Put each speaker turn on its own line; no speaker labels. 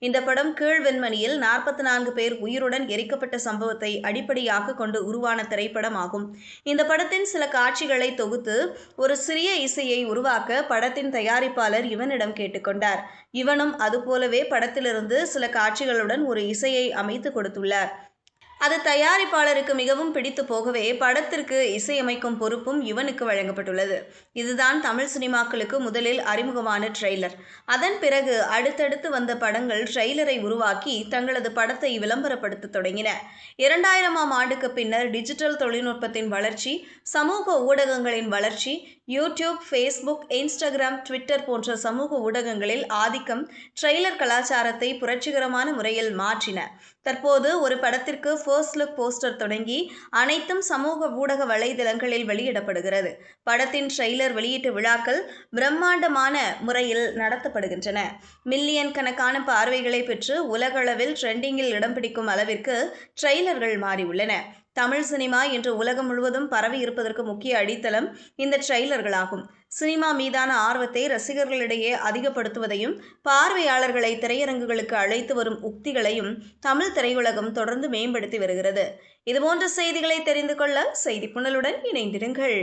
இந்த படம் கீழ்வெண்மணியில் 44 பேர் உயிருடன் எரிக்கப்பட்ட சம்பவத்தை அடிப்படையாக கொண்டு உருவான திரைப்படம் ஆகும். இந்த படத்தின் சில காட்சிகளை தொகுத்து ஒரு சிறிய இசையை உருவாக்க படத்தின் தயாரிப்பாளர் யுவனிடம் கேட்டுக்கொண்டார். யுவனும் அதுபோலவே படத்திலிருந்து சில காட்சிகளுடன் ஒரு இசையை அமைத்து கொடுத்துள்ளார். அது தயாரிப்பாளருக்கு மிகவும் பிடித்து போகவே படத்திற்கு இசையமைக்கும் பொறுப்பும் யுவனுக்கு வழங்கப்பட்டுள்ளது. இதுதான் தமிழ் சினிமாக்களுக்கு முதலில் அறிமுகமான ட்ரெய்லர். அதன் பிறகு அடுத்தடுத்து வந்த படங்கள் ட்ரெய்லரை உருவாக்கி தங்களது படத்தை விளம்பரப்படுத்த தொடங்கின. 2000ஆம் ஆண்டுக்கு பின்னர் டிஜிட்டல் தொழில்நுட்பத்தின் வளர்ச்சி, சமூக ஊடகங்களின் வளர்ச்சி, யூடியூப், ஃபேஸ்புக், இன்ஸ்டாகிராம், ட்விட்டர் போன்ற சமூக ஊடகங்களில் ஆதிக்கம் ட்ரெய்லர் கலாச்சாரத்தை புரட்சிகரமான முறையில் மாற்றின. தற்போது ஒரு படத்திற்கு ஃபர்ஸ்ட் லுக் போஸ்டர் தொடங்கி அனைத்தும் சமூக ஊடக வலைதளங்களில் வெளியிடப்படுகிறது. படத்தின் ட்ரெய்லர் வெளியீட்டு விழாக்கள் பிரம்மாண்டமான முறையில் நடத்தப்படுகின்றன. மில்லியன் கணக்கான பார்வைகளை பெற்று உலகளவில் ட்ரெண்டிங்கில் இடம் பிடிக்கும் அளவிற்கு ட்ரெய்லர்கள் மாறியுள்ளன. தமிழ் சினிமா இன்று உலகம் முழுவதும் பரவி இருப்பதற்கு முக்கிய அடித்தளம் இந்த ட்ரெய்லர்களாகும். சினிமா மீதான ஆர்வத்தை ரசிகர்களிடையே அதிகப்படுத்துவதையும் பார்வையாளர்களை திரையரங்குகளுக்கு அழைத்து வரும் உக்திகளையும் தமிழ் திரையுலகம் தொடர்ந்து மேம்படுத்தி வருகிறது. இதுபோன்ற செய்திகளை தெரிந்து கொள்ள செய்தி புனலுடன் இணைந்திருங்கள்.